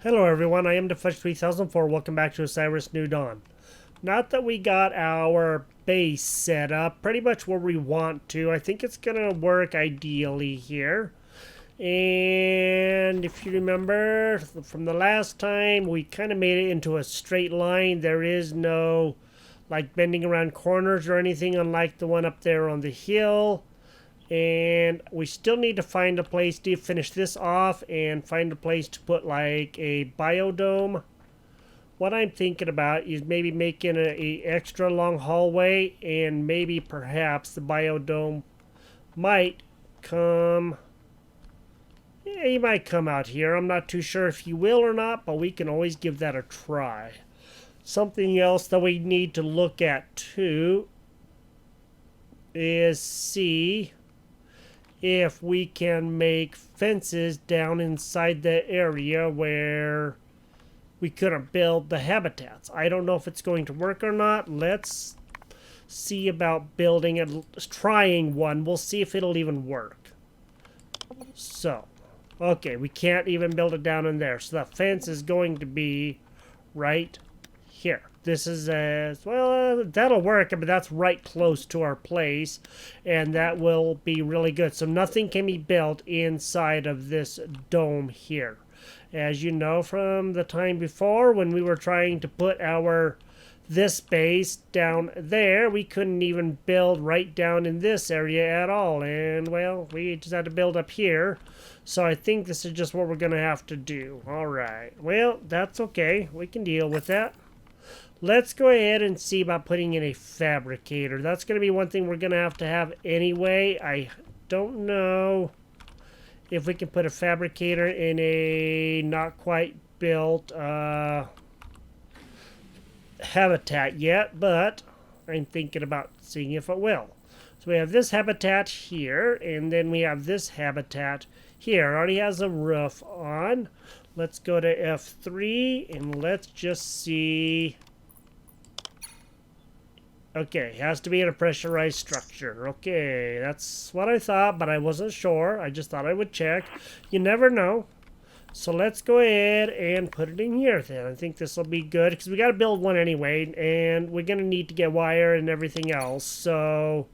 Hello everyone, I am Fudge3004. Welcome back to Osiris New Dawn. Not that we got our base set up pretty much where we want to. I think it's going to work ideally here. And if you remember from the last time, we kind of made it into a straight line. There is no like bending around corners or anything, unlike the one up there on the hill. And we still need to find a place to finish this off and find a place to put like a biodome. What I'm thinking about is maybe making a extra long hallway, and maybe perhaps the biodome might come. Yeah, he might come out here. I'm not too sure if he will or not, but we can always give that a try. Something else that we need to look at too is see if we can make fences down inside the area where we couldn't build the habitats. I don't know if it's going to work or not. Let's see about building it, trying one. We'll see if it'll even work. So, okay, we can't even build it down in there. So the fence is going to be right here. This is well, that'll work, but that's right close to our place, and that will be really good. So nothing can be built inside of this dome here. As you know from the time before when we were trying to put this base down there, we couldn't even build right down in this area at all. And well, we just had to build up here. So I think this is just what we're going to have to do. All right. Well, that's okay. We can deal with that. Let's go ahead and see about putting in a fabricator. That's going to be one thing we're going to have anyway. I don't know if we can put a fabricator in a not quite built habitat yet, but I'm thinking about seeing if it will. So we have this habitat here, and then we have this habitat here. It already has a roof on. Let's go to F3, and let's just see. Okay, has to be in a pressurized structure. Okay, that's what I thought, but I wasn't sure. I just thought I would check. You never know. So let's go ahead and put it in here then. I think this will be good, because we got to build one anyway, and we're going to need to get wire and everything else. So,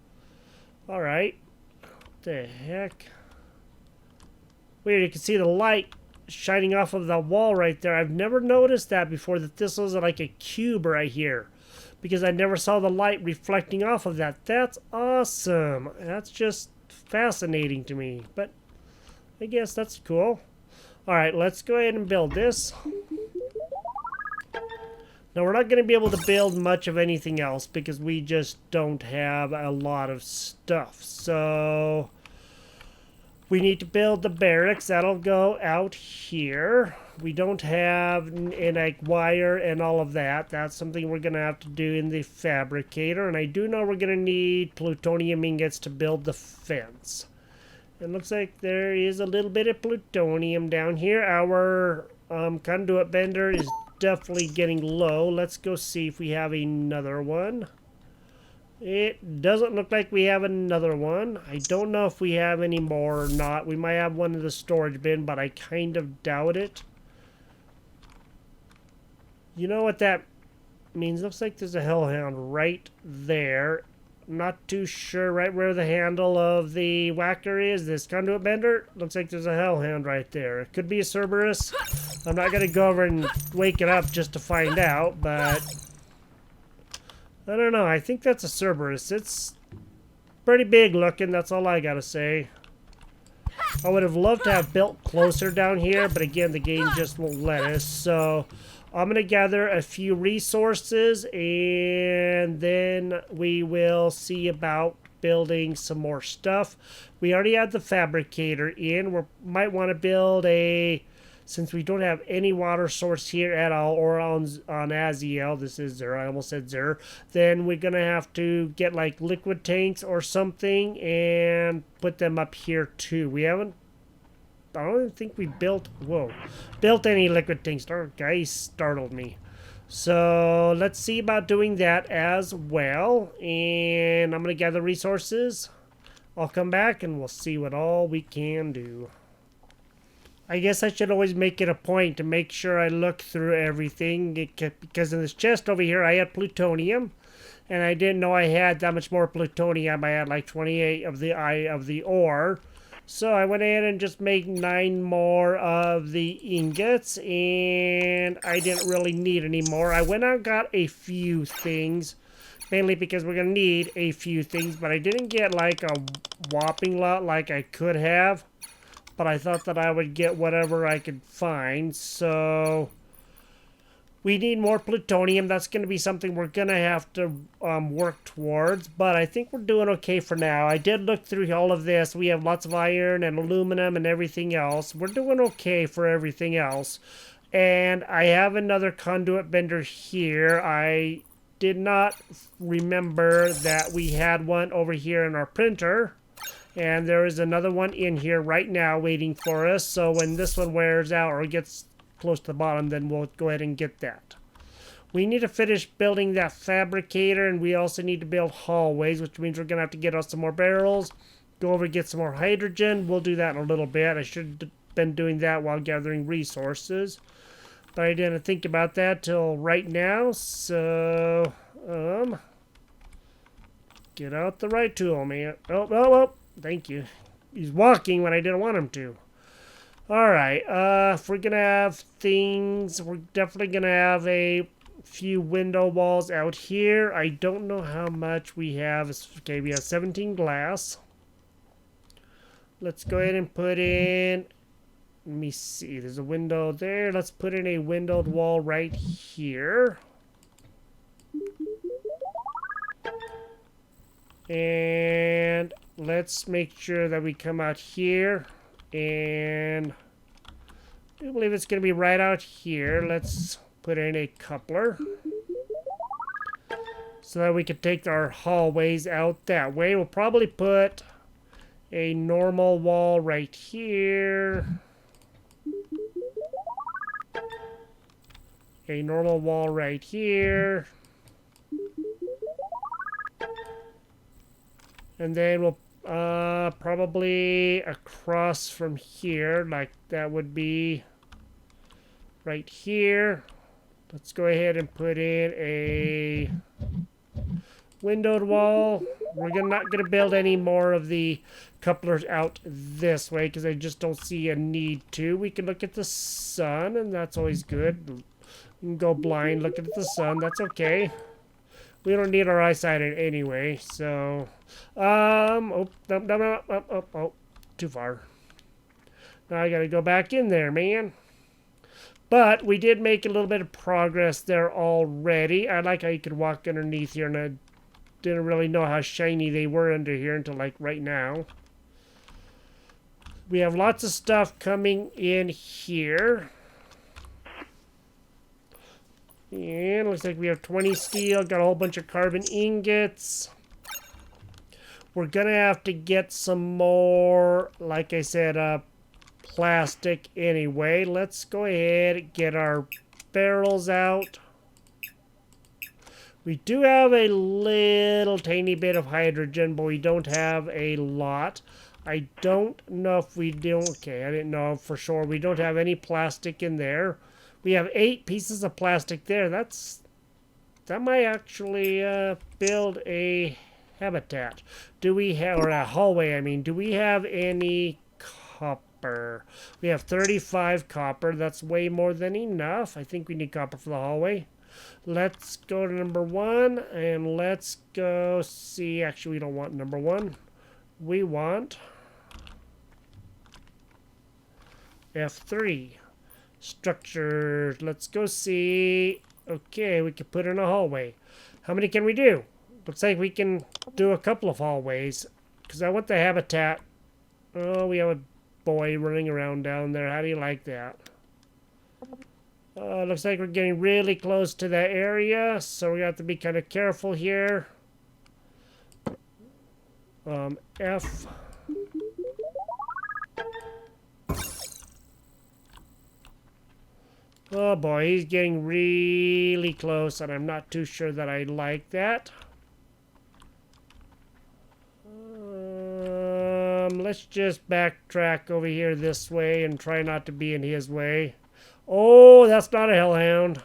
alright. What the heck? Weird, you can see the light shining off of the wall right there. I've never noticed that before, that this was like a cube right here, because I never saw the light reflecting off of that. That's awesome. That's just fascinating to me, but I guess that's cool. Alright, let's go ahead and build this. Now, we're not going to be able to build much of anything else because we just don't have a lot of stuff. So we need to build the barracks. That'll go out here. We don't have like wire and all of that. That's something we're going to have to do in the fabricator. And I do know we're going to need plutonium ingots to build the fence. It looks like there is a little bit of plutonium down here. Our Conduit Bender is definitely getting low. Let's go see if we have another one. It doesn't look like we have another one. I don't know if we have any more or not. We might have one in the storage bin, but I kind of doubt it. You know what that means? Looks like there's a hellhound right there. I'm not too sure right where the handle of the whacker is. This Conduit Bender. Looks like there's a hellhound right there. It could be a Cerberus. I'm not going to go over and wake it up just to find out, but I don't know. I think that's a Cerberus. It's pretty big looking. That's all I got to say. I would have loved to have built closer down here, but again, the game just won't let us. So I'm going to gather a few resources, and then we will see about building some more stuff. We already had the fabricator in. We might want to build since we don't have any water source here at all, or on Aziel, this is Zer, I almost said Zer, then we're going to have to get like liquid tanks or something and put them up here too. I don't think we built any liquid tanks. Our guy startled me. So let's see about doing that as well. And I'm going to gather resources. I'll come back and we'll see what all we can do. I guess I should always make it a point to make sure I look through everything, because in this chest over here I had plutonium, and I didn't know I had that much more plutonium. I had like 28 of the ore. So I went ahead and just made 9 more of the ingots, and I didn't really need any more. I went out and got a few things, mainly because we're going to need a few things, but I didn't get like a whopping lot like I could have. But I thought that I would get whatever I could find, so we need more plutonium. That's going to be something we're going to have to work towards, but I think we're doing okay for now. I did look through all of this. We have lots of iron and aluminum and everything else. We're doing okay for everything else. And I have another conduit bender here. I did not remember that we had one over here in our printer. And there is another one in here right now waiting for us. So when this one wears out or gets close to the bottom, then we'll go ahead and get that. We need to finish building that fabricator, and we also need to build hallways, which means we're going to have to get us some more barrels, go over and get some more hydrogen. We'll do that in a little bit. I should have been doing that while gathering resources, but I didn't think about that till right now. So, get out the right tool, man. Oh, thank you. He's walking when I didn't want him to. Alright, if we're gonna have things, we're definitely gonna have a few window walls out here. I don't know how much we have. Okay, we have 17 glass. Let's go ahead and put in, let me see, there's a window there. Let's put in a windowed wall right here. And let's make sure that we come out here. And I believe it's going to be right out here. Let's put in a coupler so that we can take our hallways out that way. We'll probably put a normal wall right here. A normal wall right here. And then we'll probably across from here, like that would be right here. Let's go ahead and put in a windowed wall. We're not going to build any more of the couplers out this way because I just don't see a need to. We can look at the sun, and that's always good. We can go blind looking at the sun. That's okay. We don't need our eyesight anyway, so... oh, no, too far. Now I gotta go back in there, man. But we did make a little bit of progress there already. I like how you could walk underneath here, and I didn't really know how shiny they were under here until, like, right now. We have lots of stuff coming in here. And looks like we have 20 steel, got a whole bunch of carbon ingots. We're gonna have to get some more, like I said, plastic anyway. Let's go ahead and get our barrels out. We do have a little tiny bit of hydrogen, but we don't have a lot. I don't know if we do. Okay, I didn't know for sure. We don't have any plastic in there. We have 8 pieces of plastic there. That might actually build a habitat. Do we have, or a hallway, I mean, do we have any copper? We have 35 copper. That's way more than enough. I think we need copper for the hallway. Let's go to number 1, and let's go see. Actually, we don't want number 1. We want F3. Structures. Let's go see. Okay, we can put in a hallway. How many can we do? Looks like we can do a couple of hallways. Because I want the habitat. Oh, we have a boy running around down there. How do you like that? Looks like we're getting really close to that area. So we have to be kind of careful here. F. Oh boy, he's getting really close, and I'm not too sure that I let's just backtrack over here this way and try not to be in his way. Oh, that's not a hellhound.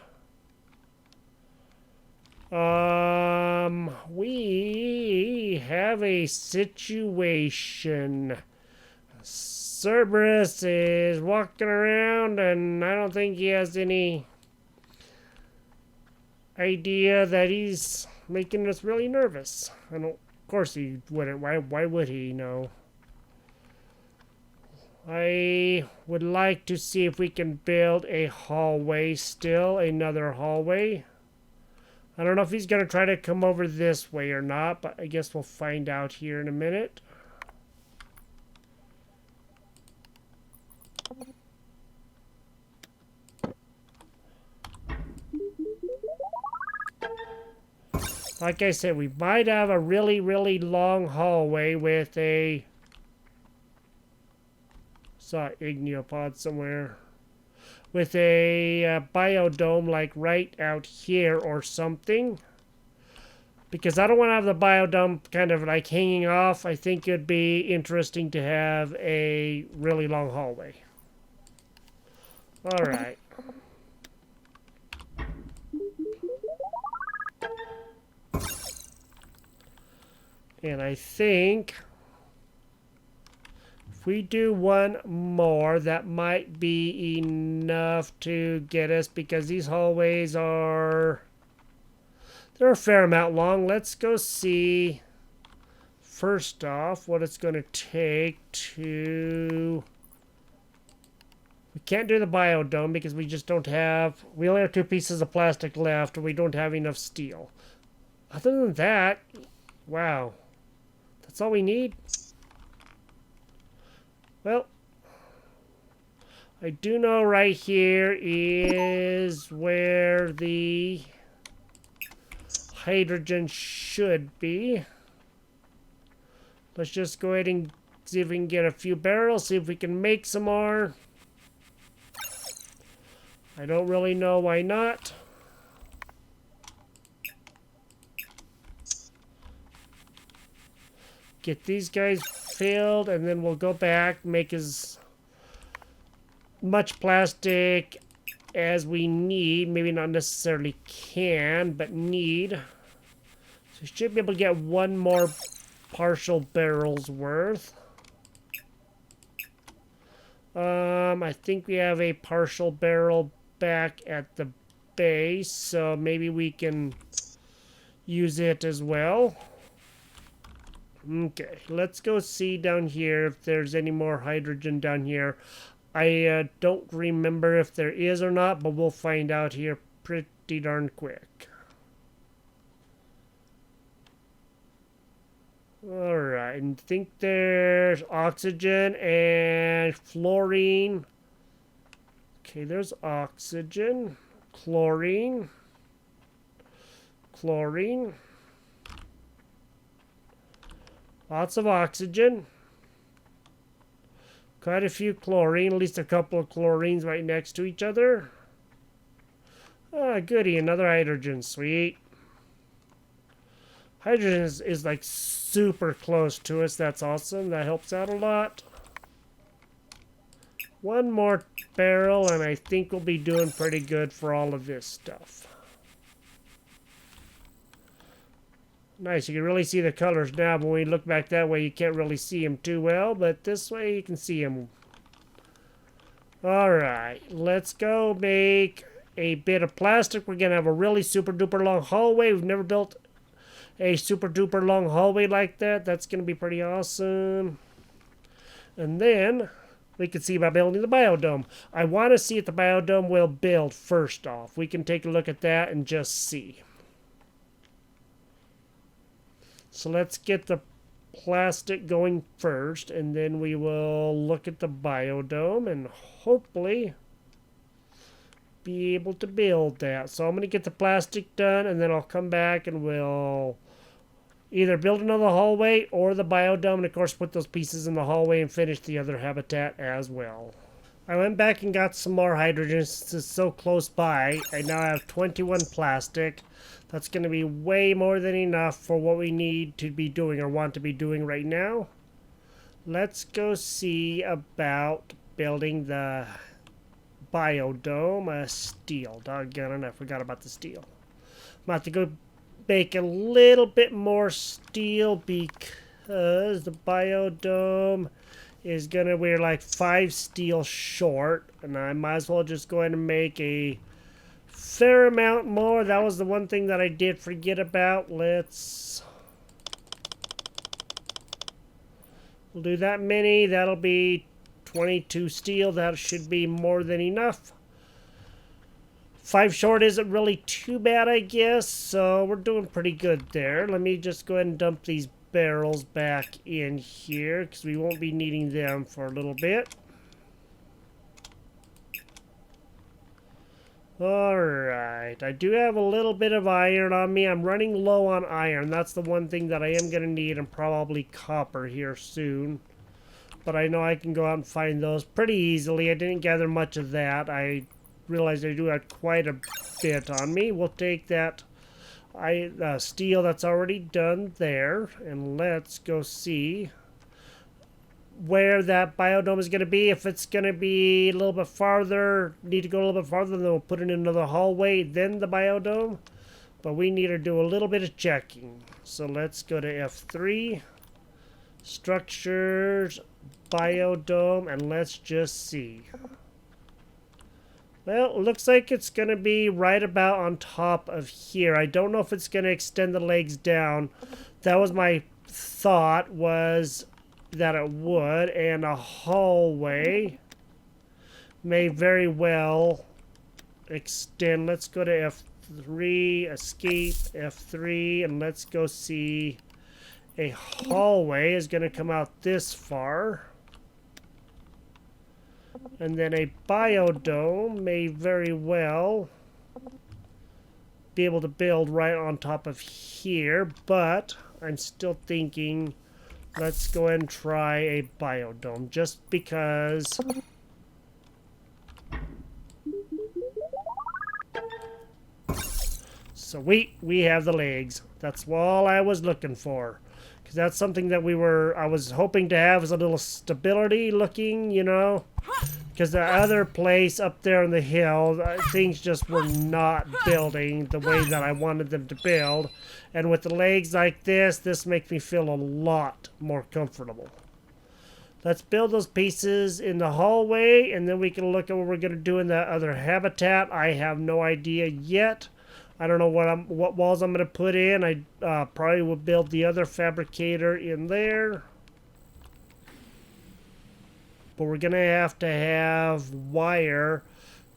We have a situation. Cerberus is walking around, and I don't think he has any idea that he's making us really nervous. Of course he wouldn't. Why would he? No. I would like to see if we can build a hallway still. Another hallway. I don't know if he's going to try to come over this way or not, but I guess we'll find out here in a minute. Like I said, we might have a really, really long hallway with a... Saw an igneopod somewhere. With a biodome like right out here or something. Because I don't want to have the biodome kind of like hanging off. I think it'd be interesting to have a really long hallway. Alright. And I think if we do one more, that might be enough to get us, because these hallways are... they're a fair amount long. Let's go see, first off, what it's going to take to... We can't do the biodome because we just don't have... we only have 2 pieces of plastic left, and we don't have enough steel. Other than that, wow. That's all we need? Well, I do know right here is where the hydrogen should be. Let's just go ahead and see if we can get a few barrels, see if we can make some more. I don't really know why not. Get these guys filled, and then we'll go back, make as much plastic as we need. Maybe not necessarily can, but need. So we should be able to get one more partial barrel's worth. I think we have a partial barrel back at the base, so maybe we can use it as well. Okay, let's go see down here if there's any more hydrogen down here. I don't remember if there is or not, but we'll find out here pretty darn quick. Alright, I think there's oxygen and fluorine. Okay, there's oxygen, chlorine, chlorine. Lots of oxygen. Quite a few chlorine, at least a couple of chlorines right next to each other. Ah, goody, another hydrogen, sweet. Hydrogen is like super close to us, that's awesome, that helps out a lot. One more barrel and I think we'll be doing pretty good for all of this stuff. Nice, you can really see the colors now, but when you look back that way, you can't really see them too well, but this way you can see them. Alright, let's go make a bit of plastic. We're going to have a really super duper long hallway. We've never built a super duper long hallway like that. That's going to be pretty awesome. And then we can see about building the biodome. I want to see if the biodome will build first off. We can take a look at that and just see. So let's get the plastic going first, and then we will look at the biodome and hopefully be able to build that. So I'm going to get the plastic done, and then I'll come back and we'll either build another hallway or the biodome, and of course put those pieces in the hallway and finish the other habitat as well. I went back and got some more hydrogen since it's so close by. I now have 21 plastic. That's going to be way more than enough for what we need to be doing or want to be doing right now. Let's go see about building the Biodome. Steel. Doggone it, I forgot about the steel. I'm about to go make a little bit more steel because the Biodome is gonna, we're like 5 steel short, and I might as well just go ahead and make a fair amount more. That was the one thing that I did forget about. We'll do that many. That'll be 22 steel. That should be more than enough. 5 short isn't really too bad, I guess, so we're doing pretty good there. Let me just go ahead and dump these barrels back in here because we won't be needing them for a little bit. Alright, I do have a little bit of iron on me. I'm running low on iron. That's the one thing that I am going to need, and probably copper here soon. But I know I can go out and find those pretty easily. I didn't gather much of that. I realized I do have quite a bit on me. We'll take that steel that's already done there, and let's go see where that biodome is going to be. If it's going to be a little bit farther, need to go a little bit farther, then we'll put it into the hallway, then the biodome. But we need to do a little bit of checking. So let's go to F3, structures, biodome, and let's just see. Well, it looks like it's going to be right about on top of here. I don't know if it's going to extend the legs down. That was my thought, was that it would, and a hallway may very well extend. Let's go to F3, escape, F3, and let's go see. A hallway is going to come out this far. And then a biodome may very well be able to build right on top of here, but I'm still thinking let's go ahead and try a biodome just because. So we have the legs. That's all I was looking for. Because that's something that I was hoping to have, is a little stability looking, you know. Because the other place up there on the hill, things just were not building the way that I wanted them to build. And with the legs like this makes me feel a lot more comfortable. Let's build those pieces in the hallway, and then we can look at what we're going to do in that other habitat. I have no idea yet. I don't know what walls I'm going to put in. I probably will build the other fabricator in there. But we're going to have wire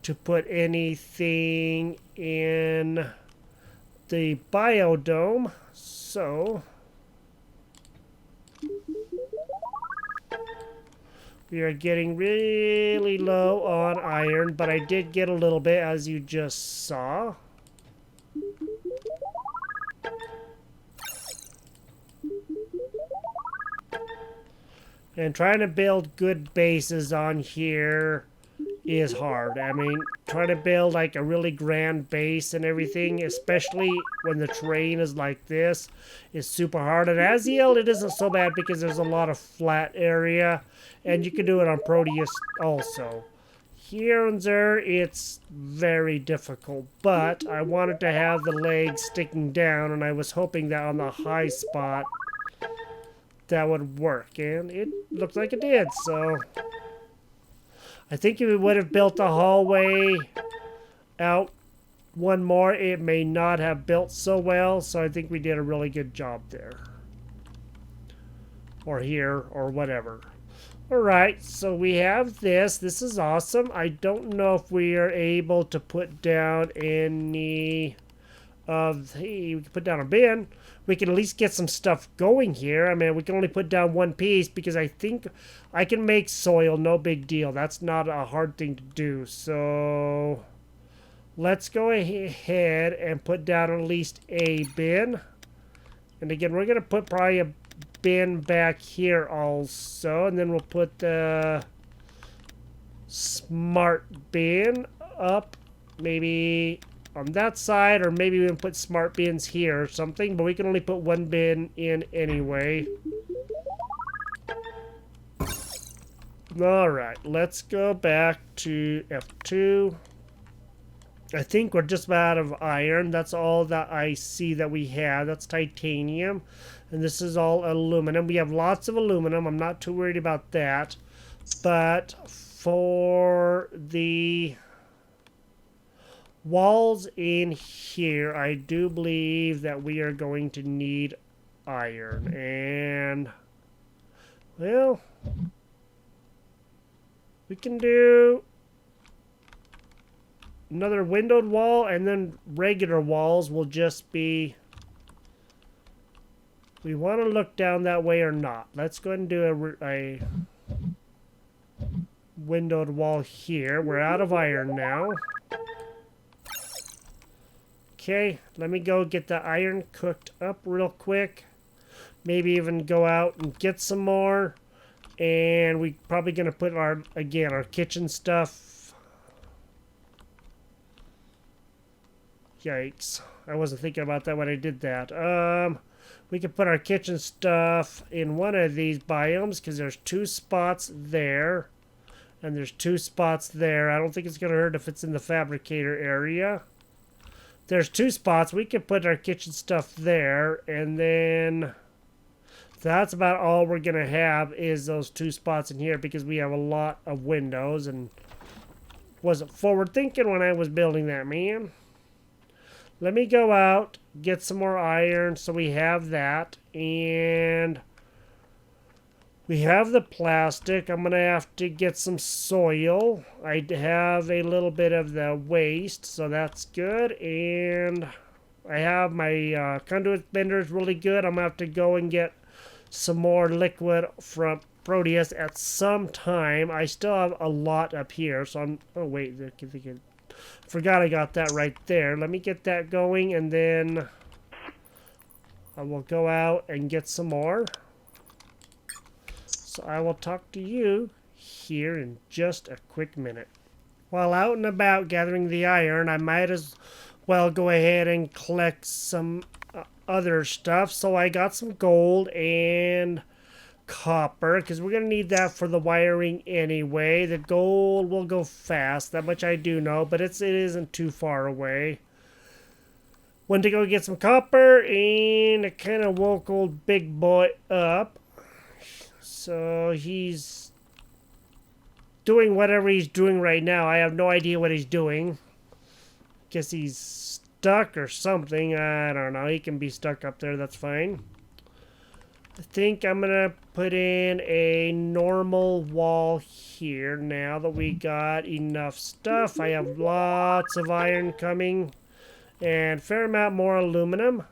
to put anything in the biodome. So we are getting really low on iron, but I did get a little bit, as you just saw. And trying to build good bases on here is hard. I mean, trying to build like a really grand base and everything, especially when the terrain is like this, is super hard. And Aziel, it isn't so bad because there's a lot of flat area, and you can do it on Proteus also. Here and there, it's very difficult, but I wanted to have the legs sticking down, and I was hoping that on the high spot that would work, and it looks like it did. So I think if we would have built a hallway out one more, it may not have built so well. So I think we did a really good job there, or here, or whatever. All right, so we have this. This is awesome. I don't know if we are able to put down any of the, we can put down a bin. We can at least get some stuff going here. I mean, we can only put down one piece because I think I can make soil, no big deal. That's not a hard thing to do. So let's go ahead and put down at least a bin. And again, we're going to put probably a bin back here also. And then we'll put the smart bin up maybe on that side, or maybe we can put smart bins here or something, but we can only put one bin in anyway. Alright, let's go back to F2. I think we're just about out of iron. That's all that I see that we have. That's titanium. And this is all aluminum. We have lots of aluminum. I'm not too worried about that. But for the walls in here, I do believe that we are going to need iron. And, well, we can do another windowed wall, and then regular walls will just be... We want to look down that way or not. Let's go ahead and do a windowed wall here. We're out of iron now. Okay, let me go get the iron cooked up real quick. Maybe even go out and get some more. And we're probably going to put our kitchen stuff. Yikes. I wasn't thinking about that when I did that. We can put our kitchen stuff in one of these biomes because there's 2 spots there. And there's 2 spots there. I don't think it's going to hurt if it's in the fabricator area. There's 2 spots. We can put our kitchen stuff there. And then that's about all we're going to have is those 2 spots in here because we have a lot of windows. And wasn't forward thinking when I was building that, man. Let me go out, get some more iron so we have that. And we have the plastic. I'm going to have to get some soil. I have a little bit of the waste, so that's good. And I have my Conduit Bender is really good. I'm going to have to go and get some more liquid from Proteus at some time. I still have a lot up here, so I'm... Oh, wait. Forgot I got that right there. Let me get that going, and then I will go out and get some more. So I will talk to you here in just a quick minute. While out and about gathering the iron, I might as well go ahead and collect some other stuff. So I got some gold and copper, because we're going to need that for the wiring anyway. The gold will go fast, that much I do know, but it isn't too far away. Went to go get some copper, and it kind of woke old big boy up. So he's doing whatever he's doing right now. I have no idea what he's doing. Guess he's stuck or something. I don't know. He can be stuck up there. That's fine. I think I'm going to put in a normal wall here now that we got enough stuff. I have lots of iron coming and a fair amount more aluminum.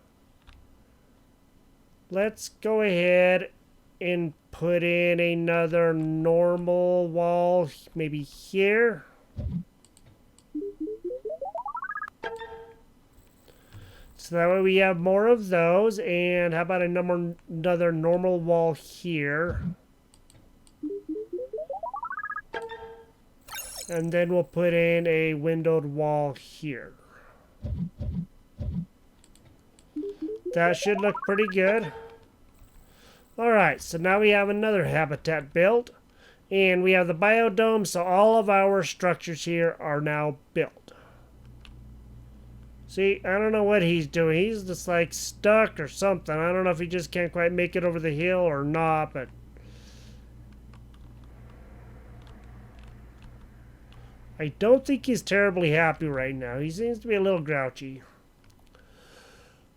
Let's go ahead and put in another normal wall, maybe here. So that way we have more of those. And how about another normal wall here? And then we'll put in a windowed wall here. That should look pretty good. Alright, so now we have another habitat built. And we have the biodome, so all of our structures here are now built. See, I don't know what he's doing. He's just like stuck or something. I don't know if he just can't quite make it over the hill or not, but... I don't think he's terribly happy right now. He seems to be a little grouchy.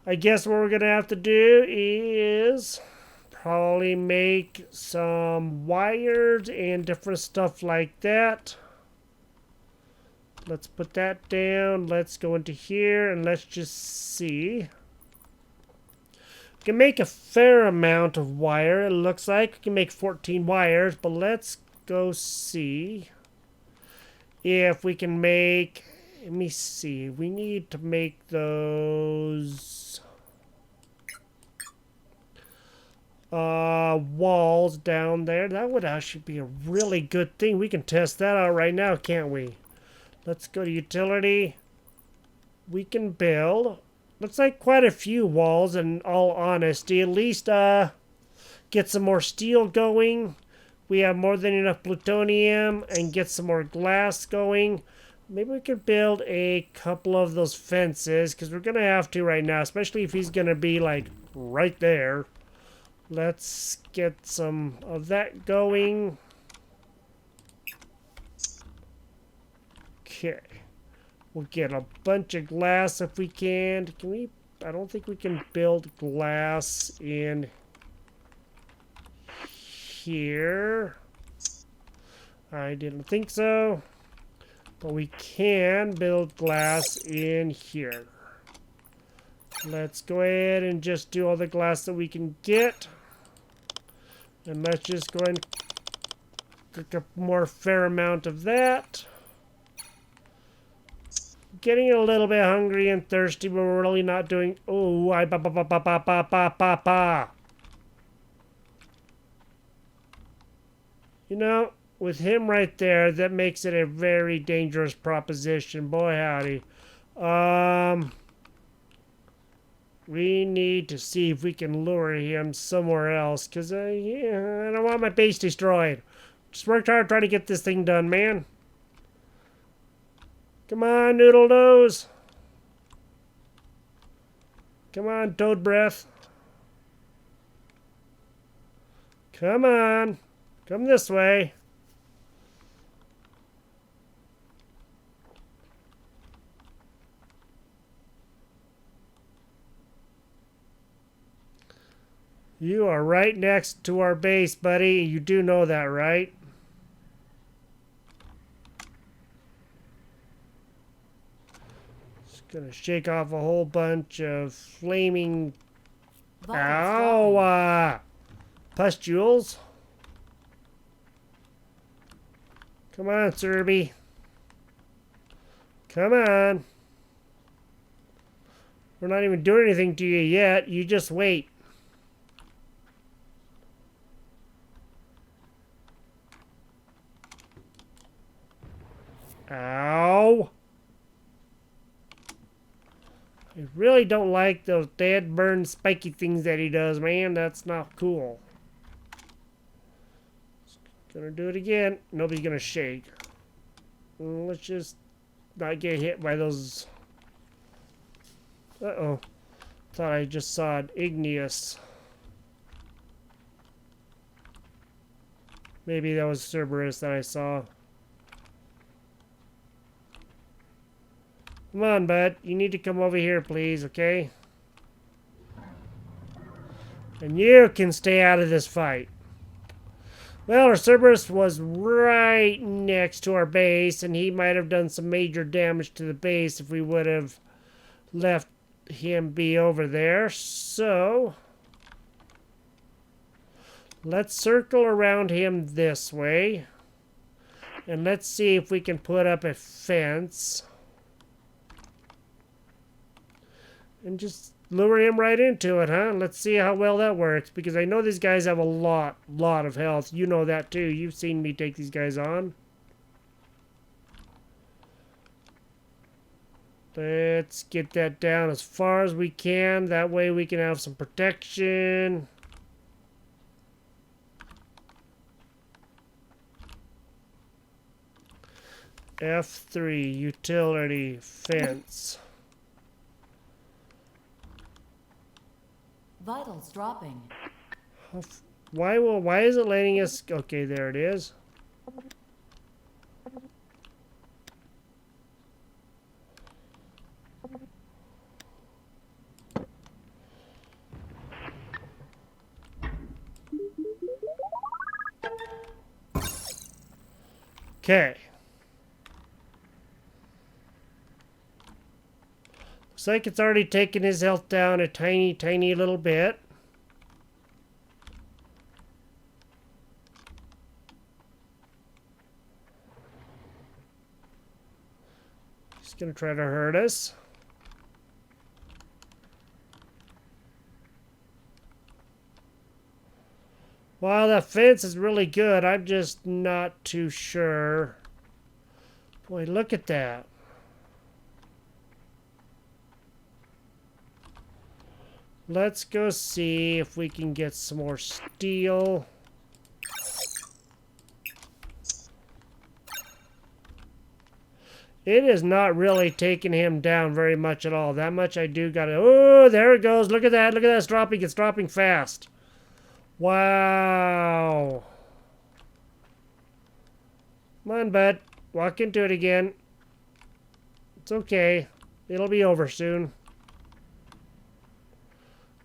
I guess what we're going to have to do is probably make some wires and different stuff like that. Let's put that down. Let's go into here and let's just see. We can make a fair amount of wire, it looks like. We can make 14 wires, but let's go see if we can make... Let me see. We need to make those walls down there. That would actually be a really good thing. We can test that out right now, can't we? Let's go to utility. We can build. Looks like quite a few walls, in all honesty. At least get some more steel going. we have more than enough plutonium and get some more glass going, maybe we could build a couple of those fences, because we're going to have to right now, especially if he's going to be like right there. Let's get some of that going. Okay. We'll get a bunch of glass if we can. Can we? I don't think we can build glass in here. I didn't think so. But we can build glass in here. Let's go ahead and just do all the glass that we can get. And let's just go ahead and cook up more fair amount of that. Getting a little bit hungry and thirsty, but we're really not doing... Oh, You know, with him right there, that makes it a very dangerous proposition. Boy, howdy. We need to see if we can lure him somewhere else, because yeah, I don't want my base destroyed. Just worked hard trying to get this thing done, man. Come on, Noodle Nose. Come on, Toad Breath. Come on. Come this way. You are right next to our base, buddy. You do know that, right? Gonna shake off a whole bunch of flaming pustules. Come on, Cerby. Come on. We're not even doing anything to you yet. You just wait. Ow. I really don't like those dead, burned, spiky things that he does, man. That's not cool. Gonna do it again. Nobody's gonna shake. Let's just not get hit by those. Uh-oh. Thought I just saw an igneous. Maybe that was Cerberus that I saw. Come on, bud. You need to come over here, please, okay? And you can stay out of this fight. Well, our Cerberus was right next to our base, and he might have done some major damage to the base if we would have left him be over there. So, let's circle around him this way. And let's see if we can put up a fence. And just lure him right into it, huh? Let's see how well that works. Because I know these guys have a lot of health. You know that too. You've seen me take these guys on. Let's get that down as far as we can. That way we can have some protection. F3, utility, fence. Vitals dropping. Why is it letting us... Okay, there it is. Okay. Looks like it's already taken his health down a tiny little bit. He's gonna try to hurt us. Wow, that fence is really good. I'm just not too sure. Boy, look at that. Let's go see if we can get some more steel. It is not really taking him down very much at all. That much I do got to... Oh, there it goes. Look at that. Look at that. It's dropping. It's dropping fast. Wow. Come on, bud. Walk into it again. It's okay. It'll be over soon.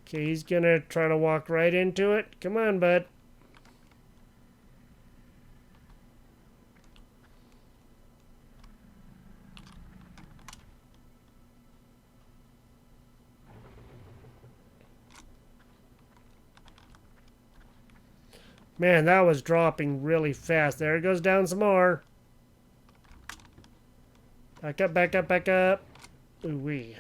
Okay, he's going to try to walk right into it. Come on, bud. Man, that was dropping really fast. There it goes down some more. Back up, back up, back up. Ooh-wee.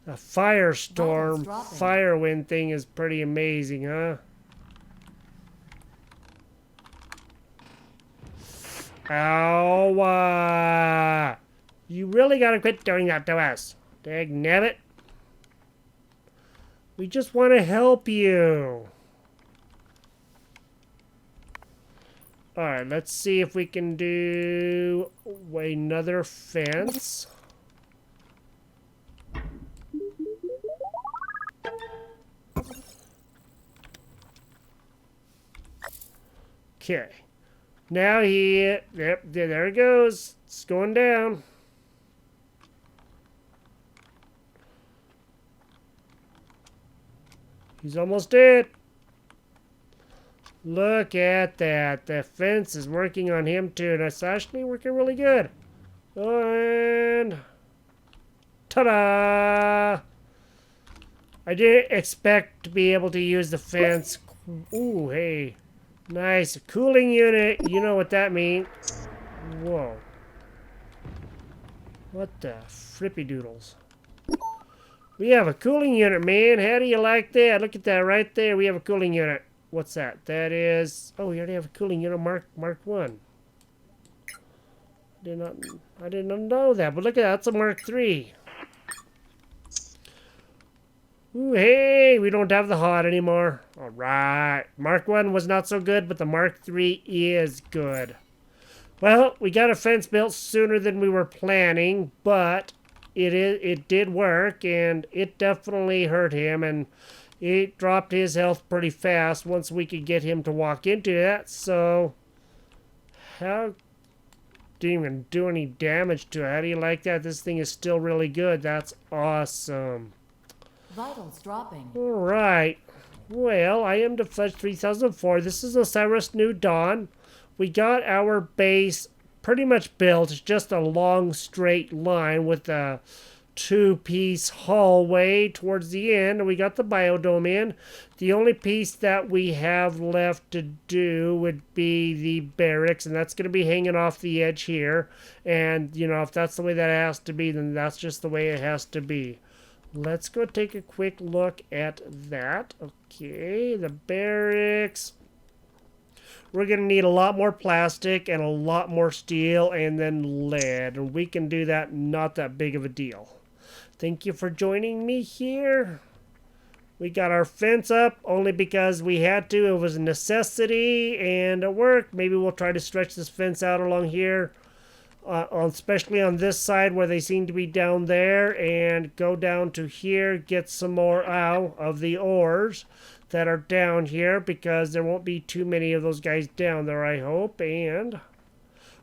The firestorm, firewind thing is pretty amazing, huh? Ow! You really gotta quit doing that to us. Dagnabbit. We just want to help you. Alright, let's see if we can do another fence. Okay. Now yep, there it goes. It's going down. He's almost dead. Look at that. The fence is working on him too. And it's actually working really good. And ta-da! I didn't expect to be able to use the fence. Ooh, hey. Nice. Cooling unit. You know what that means. Whoa. What the frippy doodles? We have a cooling unit, man. How do you like that? Look at that right there. We have a cooling unit. What's that? That is... Oh, we already have a cooling unit Mark 1. I did not know that. But look at that. That's a Mark 3. Ooh, hey, we don't have the hot anymore. All right. Mark 1 was not so good, but the Mark 3 is good. Well, we got a fence built sooner than we were planning, but it did work, and it definitely hurt him, and it dropped his health pretty fast once we could get him to walk into that, so how didn't even do any damage to it. How do you like that? This thing is still really good. That's awesome. Vitals dropping. All right. Well, I am Defledge 3004. This is Osiris New Dawn. We got our base pretty much built. It's just a long straight line with a two-piece hallway towards the end. And we got the biodome in. The only piece that we have left to do would be the barracks, and that's going to be hanging off the edge here. And, you know, if that's the way that has to be, then that's just the way it has to be. Let's go take a quick look at that. Okay, the barracks. We're going to need a lot more plastic and a lot more steel and then lead. And we can do that, not that big of a deal. Thank you for joining me here. We got our fence up only because we had to. It was a necessity and it worked. Maybe we'll try to stretch this fence out along here. Especially on this side where they seem to be down there, and go down to here, get some more of the ores that are down here, because there won't be too many of those guys down there, I hope, and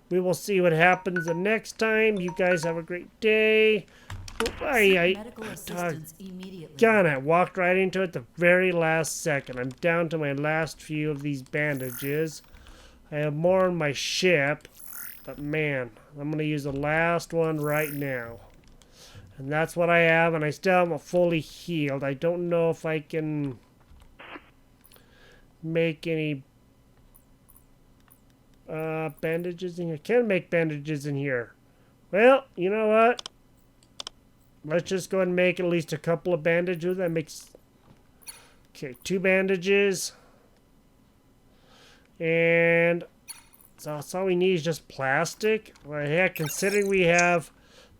we will see what happens the next time. You guys have a great day. Medical assistance immediately. Got it. Walked right into it the very last second. I'm down to my last few of these bandages. I have more on my ship. But man, I'm going to use the last one right now. And that's what I have, and I still haven't fully healed. I don't know if I can make any bandages in here. I can make bandages in here. Well, you know what? Let's just go ahead and make at least a couple of bandages. That makes... Okay, 2 bandages. And... so that's all we need is just plastic. Well, heck, considering we have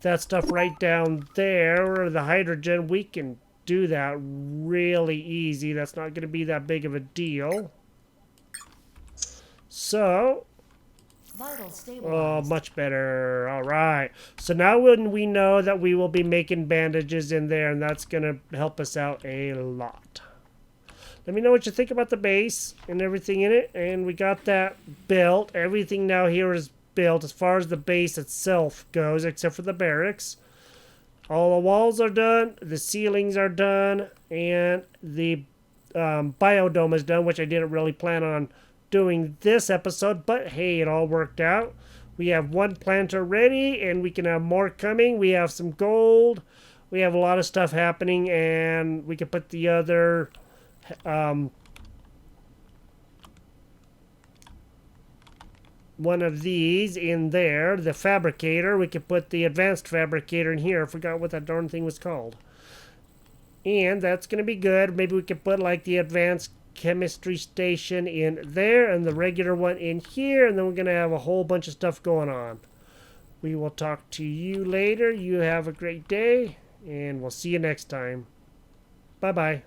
that stuff right down there, or the hydrogen, we can do that really easy. That's not going to be that big of a deal. So, Vital Oh, stabilized. much better. All right. So now when we know that we will be making bandages in there, and that's going to help us out a lot. Let me know what you think about the base and everything in it. And we got that built. Everything now here is built as far as the base itself goes, except for the barracks. All the walls are done. The ceilings are done. And the biodome is done, which I didn't really plan on doing this episode. But hey, it all worked out. We have one planter ready, and we can have more coming. We have some gold. We have a lot of stuff happening, and we can put the other... one of these in there, the fabricator. We could put the advanced fabricator in here. I forgot what that darn thing was called. And that's going to be good. Maybe we could put like the advanced chemistry station in there and the regular one in here. And then we're going to have a whole bunch of stuff going on. We will talk to you later. You have a great day. And we'll see you next time. Bye-bye.